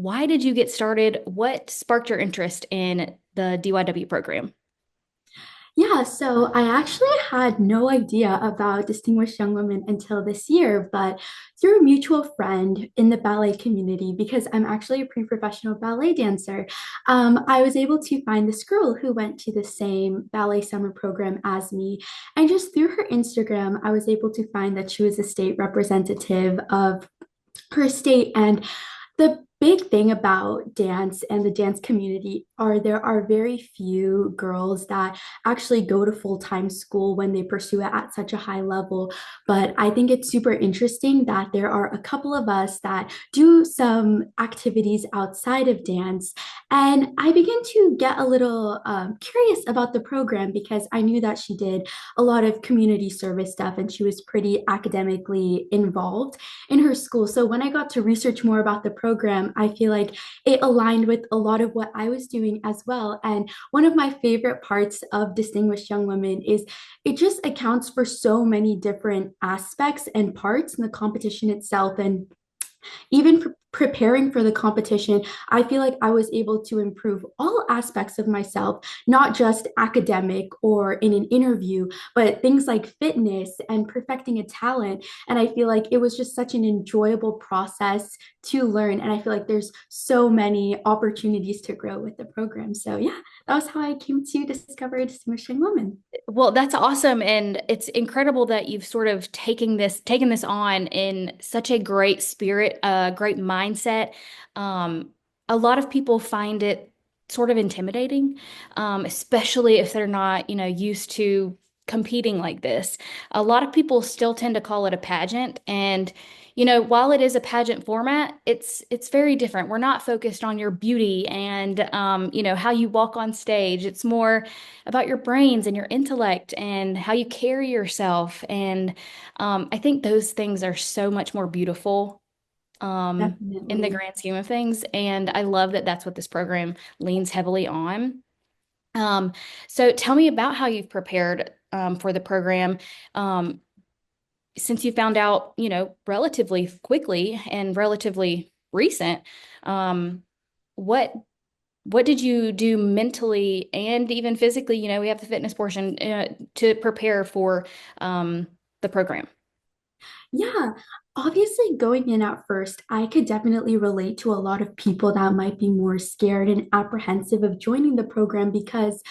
why did you get started? What sparked your interest in the DYW program? Yeah, so I actually had no idea about Distinguished Young Women until this year, but through a mutual friend in the ballet community, because I'm actually a pre-professional ballet dancer, I was able to find this girl who went to the same ballet summer program as me. And just through her Instagram, I was able to find that she was a state representative of her state. And the big thing about dance and the dance community are there are very few girls that actually go to full-time school when they pursue it at such a high level. But I think it's super interesting that there are a couple of us that do some activities outside of dance. And I began to get a little curious about the program because I knew that she did a lot of community service stuff and she was pretty academically involved in her school. So when I got to research more about the program, I feel like it aligned with a lot of what I was doing as well. And one of my favorite parts of Distinguished Young Women is it just accounts for so many different aspects and parts in the competition itself. And even preparing for the competition, I feel like I was able to improve all aspects of myself, not just academic or in an interview, but things like fitness and perfecting a talent. And I feel like it was just such an enjoyable process to learn. And I feel like there's so many opportunities to grow with the program. So, yeah, that was how I came to discover a distinguishing woman. Well, that's awesome. And it's incredible that you've sort of taken this on in such a great spirit, a great mindset. Um, a lot of people find it sort of intimidating, especially if they're not, used to competing like this. A lot of people still tend to call it a pageant. And, while it is a pageant format, it's very different. We're not focused on your beauty and how you walk on stage. It's more about your brains and your intellect and how you carry yourself. And I think those things are so much more beautiful in the Definitely. grand scheme of things. And I love that that's what this program leans heavily on. Um, so tell me about how you've prepared for the program. Since you found out, relatively quickly and relatively recent, um, what what did you do mentally and even physically? We have the fitness portion to prepare for the program. Yeah, obviously, going in at first, I could definitely relate to a lot of people that might be more scared and apprehensive of joining the program because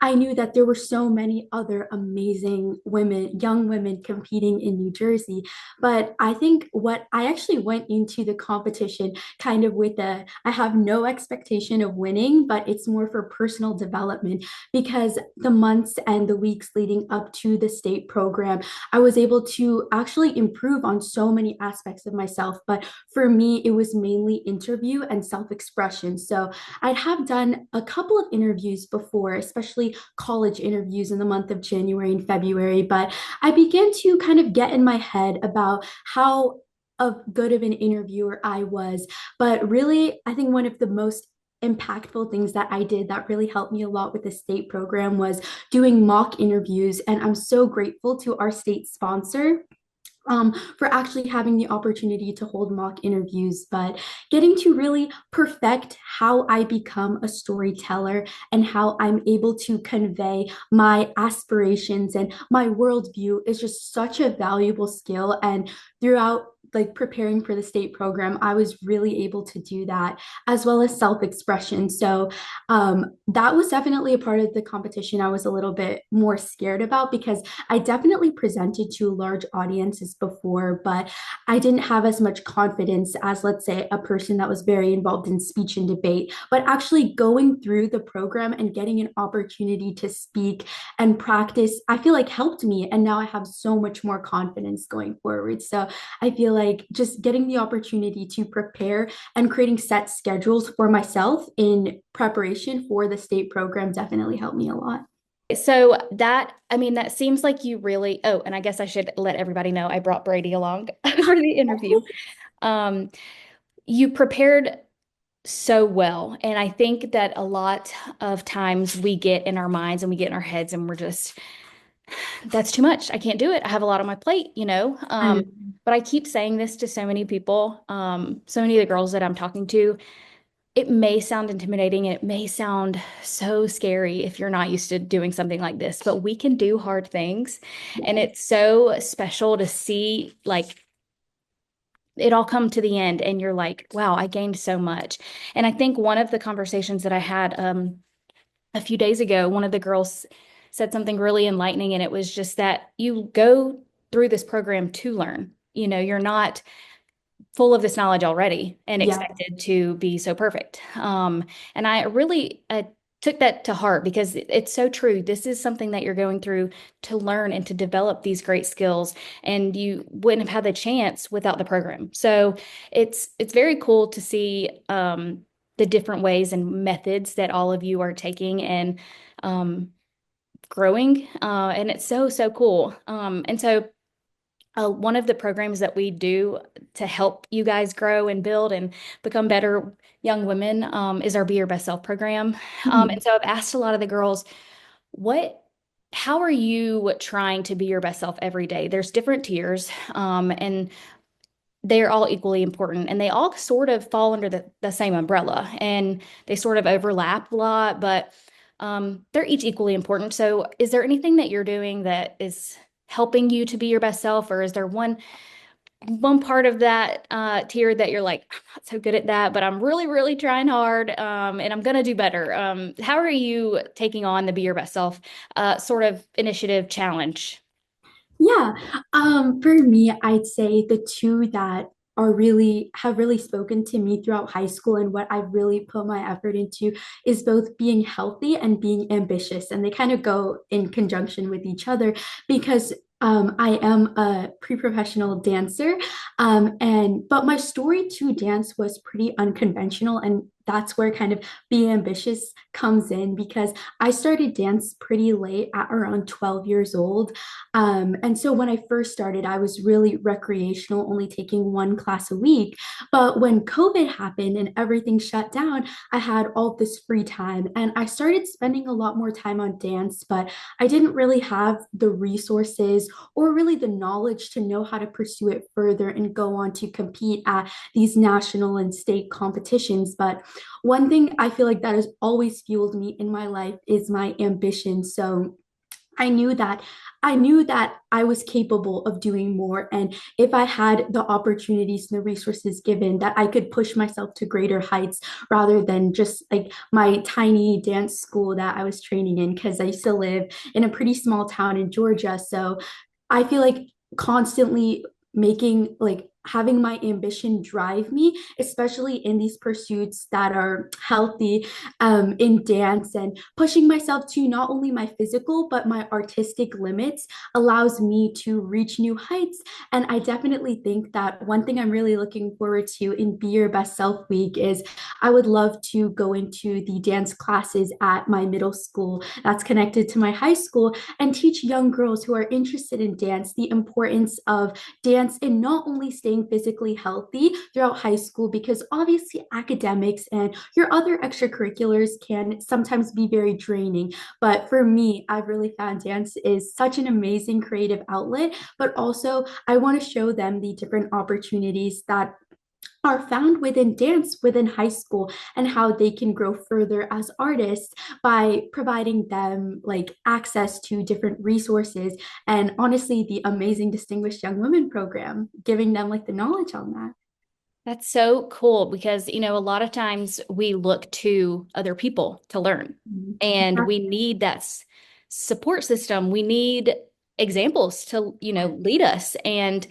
I knew that there were so many other amazing women, young women competing in New Jersey. But I think what I actually went into the competition kind of with I have no expectation of winning, but it's more for personal development because the months and the weeks leading up to the state program, I was able to actually improve on so many aspects of myself. But for me, it was mainly interview and self expression. So I'd have done a couple of interviews before, especially college interviews in the month of January and February. But I began to kind of get in my head about how good of an interviewer I was. But really, I think one of the most impactful things that I did that really helped me a lot with the state program was doing mock interviews. And I'm so grateful to our state sponsor for actually having the opportunity to hold mock interviews, but getting to really perfect how I become a storyteller and how I'm able to convey my aspirations and my worldview is just such a valuable skill. And throughout like preparing for the state program, I was really able to do that as well as self-expression. So that was definitely a part of the competition I was a little bit more scared about because I definitely presented to large audiences before, but I didn't have as much confidence as, let's say, a person that was very involved in speech and debate. But actually going through the program and getting an opportunity to speak and practice, I feel like helped me. And now I have so much more confidence going forward. So I feel like just getting the opportunity to prepare and creating set schedules for myself in preparation for the state program definitely helped me a lot. So I mean, that seems like you really, oh, and I guess I should let everybody know I brought Brady along for the interview. Um, you prepared so well. And I think that a lot of times we get in our minds and we get in our heads and we're just, that's too much. I can't do it. I have a lot on my plate. Um, But I keep saying this to so many people, so many of the girls that I'm talking to. it may sound intimidating and it may sound so scary if you're not used to doing something like this, but we can do hard things. And Yes. it's so special to see like it all come to the end and you're like, wow, I gained so much. And I think one of the conversations that I had a few days ago, one of the girls said something really enlightening, and it was just that you go through this program to learn. You know, you're not full of this knowledge already and Yeah. expected to be so perfect. And I really took that to heart because it's so true. This is something that you're going through to learn and to develop these great skills, and you wouldn't have had the chance without the program. So it's very cool to see the different ways and methods that all of you are taking and growing. And it's so cool. And so one of the programs that we do to help you guys grow and build and become better young women is our Be Your Best Self program. And Mhm. so I've asked a lot of the girls, what, how are you trying to be your best self every day? There's different tiers, and they're all equally important, and they all sort of fall under the same umbrella, and they sort of overlap a lot, but they're each equally important. So, is there anything that you're doing that is helping you to be your best self, or is there one part of that tier that you're like, I'm not so good at that, but I'm really trying hard, and I'm gonna do better? How are you taking on the Be Your Best Self sort of initiative challenge? Yeah, for me, I'd say the two that are really have really spoken to me throughout high school and what I've really put my effort into is both being healthy and being ambitious. And they kind of go in conjunction with each other because I am a pre-professional dancer, and but my story to dance was pretty unconventional, and that's where kind of being ambitious comes in because I started dance pretty late at around 12 years old. And so when I first started, I was really recreational, only taking one class a week. But when COVID happened and everything shut down, I had all this free time and I started spending a lot more time on dance, but I didn't really have the resources or really the knowledge to know how to pursue it further and go on to compete at these national and state competitions. But one thing I feel like that has always fueled me in my life is my ambition. So I knew that I was capable of doing more. And if I had the opportunities and the resources given, that I could push myself to greater heights rather than just like my tiny dance school that I was training in, because I used to live in a pretty small town in Georgia. So I feel like constantly making like having my ambition drive me, especially in these pursuits that are healthy, in dance, and pushing myself to not only my physical but my artistic limits allows me to reach new heights. And I definitely think that one thing I'm really looking forward to in Be Your Best Self Week is I would love to go into the dance classes at my middle school that's connected to my high school and teach young girls who are interested in dance the importance of dance in not only staying physically healthy throughout high school, because obviously academics and your other extracurriculars can sometimes be very draining. But for me, I've really found dance is such an amazing creative outlet, but also I want to show them the different opportunities that are found within dance within high school and how they can grow further as artists by providing them like access to different resources, and honestly the amazing distinguished young women program giving them like the knowledge on that. That's so cool because, a lot of times we look to other people to learn, Mhm. and we need that support system. We need examples to, lead us. And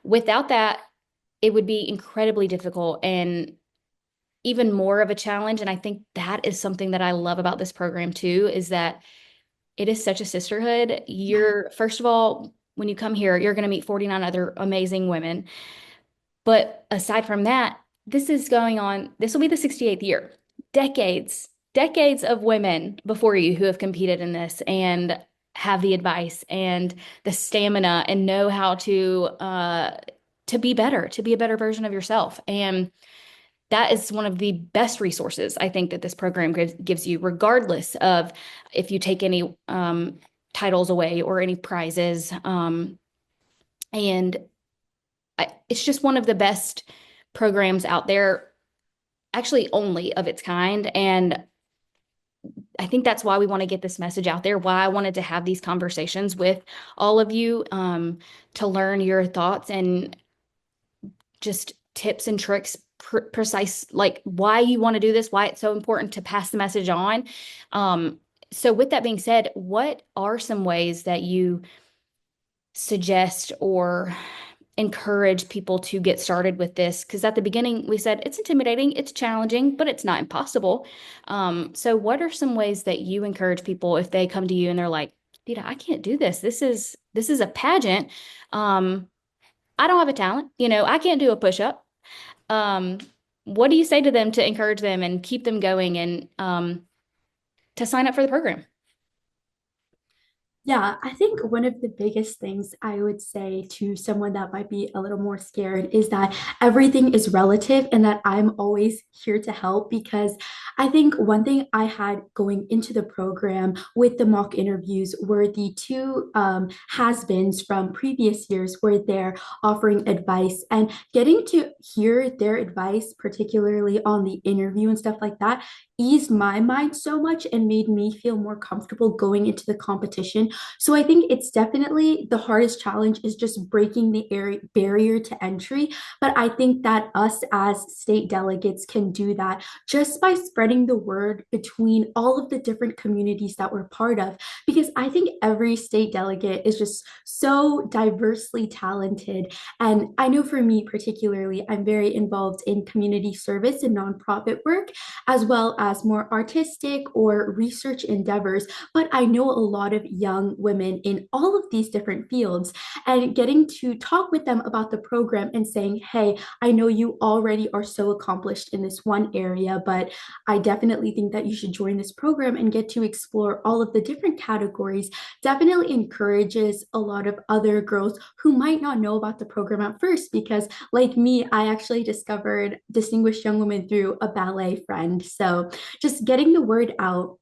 without that, it would be incredibly difficult and even more of a challenge. And I think that is something that I love about this program too, is that it is such a sisterhood. Yeah. You're, first of all, when you come here, you're going to meet 49 other amazing women. But aside from that, this will be the 68th year. Decades of women before you who have competed in this and have the advice and the stamina and know how to be better, to be a better version of yourself. And that is one of the best resources I think that this program gives you, regardless of if you take any titles away or any prizes. And it's just one of the best programs out there actually only of its kind. And I think that's why we want to get this message out there, why I wanted to have these conversations with all of you, to learn your thoughts and just tips and tricks, precise, like why you want to do this, why it's so important to pass the message on. Um, so, with that being said, what are some ways that you suggest or encourage people to get started with this? Because at the beginning, we said it's intimidating, it's challenging, but it's not impossible. So, what are some ways that you encourage people if they come to you and they're like, Deeta, I can't do this. This is a pageant. Um, I don't have a talent. I can't do a push up. Um, what do you say to them to encourage them and keep them going and to sign up for the program? Yeah, I think one of the biggest things I would say to someone that might be a little more scared is that everything is relative and that I'm always here to help. Because I think one thing I had going into the program with the mock interviews were the two has-beens from previous years where they're offering advice, and getting to hear their advice, particularly on the interview and stuff like that, eased my mind so much and made me feel more comfortable going into the competition. So I think it's definitely the hardest challenge is just breaking the barrier to entry. But I think that us as state delegates can do that just by spreading the word between all of the different communities that we're part of. Because I think every state delegate is just so diversely talented. And I know for me particularly, I'm very involved in community service and nonprofit work, as well as more artistic or research endeavors. But I know a lot of young women in all of these different fields, and getting to talk with them about the program and saying, hey, I know you already are so accomplished in this one area, but I definitely think that you should join this program and get to explore all of the different categories, definitely encourages a lot of other girls who might not know about the program at first. Because, like me, I actually discovered Distinguished Young Women through a ballet friend. So, just getting the word out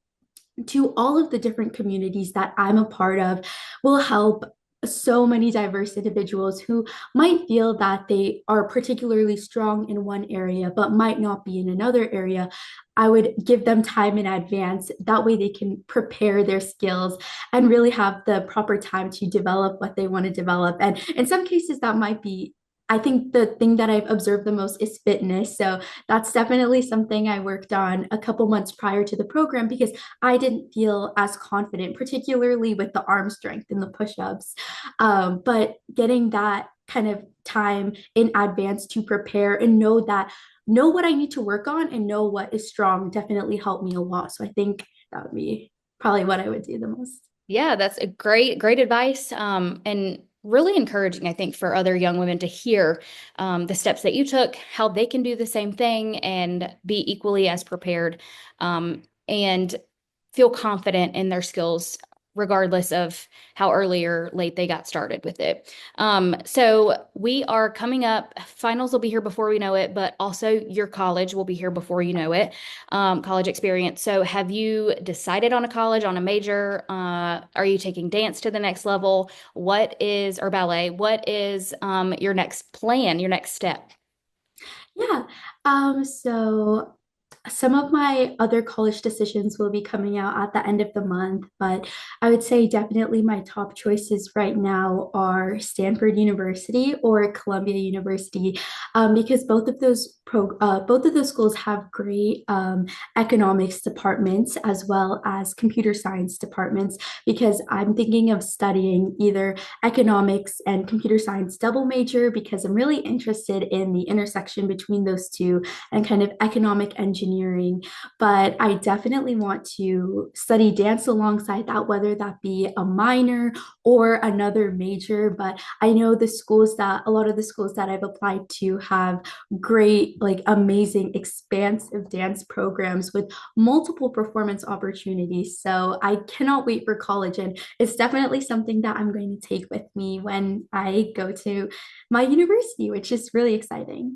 to all of the different communities that I'm a part of will help so many diverse individuals who might feel that they are particularly strong in one area but might not be in another area. I would give them time in advance. That way they can prepare their skills and really have the proper time to develop what they want to develop. And in some cases, that might be, I think the thing that I've observed the most is fitness. So that's definitely something I worked on a couple months prior to the program because I didn't feel as confident, particularly with the arm strength and the push ups. But getting that kind of time in advance to prepare and know what I need to work on and know what is strong definitely helped me a lot. So I think that would be probably what I would do the most. Yeah, that's a great advice, and really encouraging, I think, for other young women to hear the steps that you took, how they can do the same thing and be equally as prepared, and feel confident in their skills, regardless of how early or late they got started with it. So we are coming up. Finals will be here before we know it, but also your college will be here before you know it. College experience. So have you decided on a college, on a major? Are you taking dance to the next level? Or ballet? What is your next plan, your next step? Yeah. So some of my other college decisions will be coming out at the end of the month, but I would say definitely my top choices right now are Stanford University or Columbia University, because both of those schools have great economics departments as well as computer science departments. Because I'm thinking of studying either economics and computer science double major because I'm really interested in the intersection between those two and kind of economic engineering. But I definitely want to study dance alongside that, whether that be a minor or another major. But I know a lot of the schools that I've applied to have great, like amazing, expansive dance programs with multiple performance opportunities. So I cannot wait for college. And it's definitely something that I'm going to take with me when I go to my university, which is really exciting.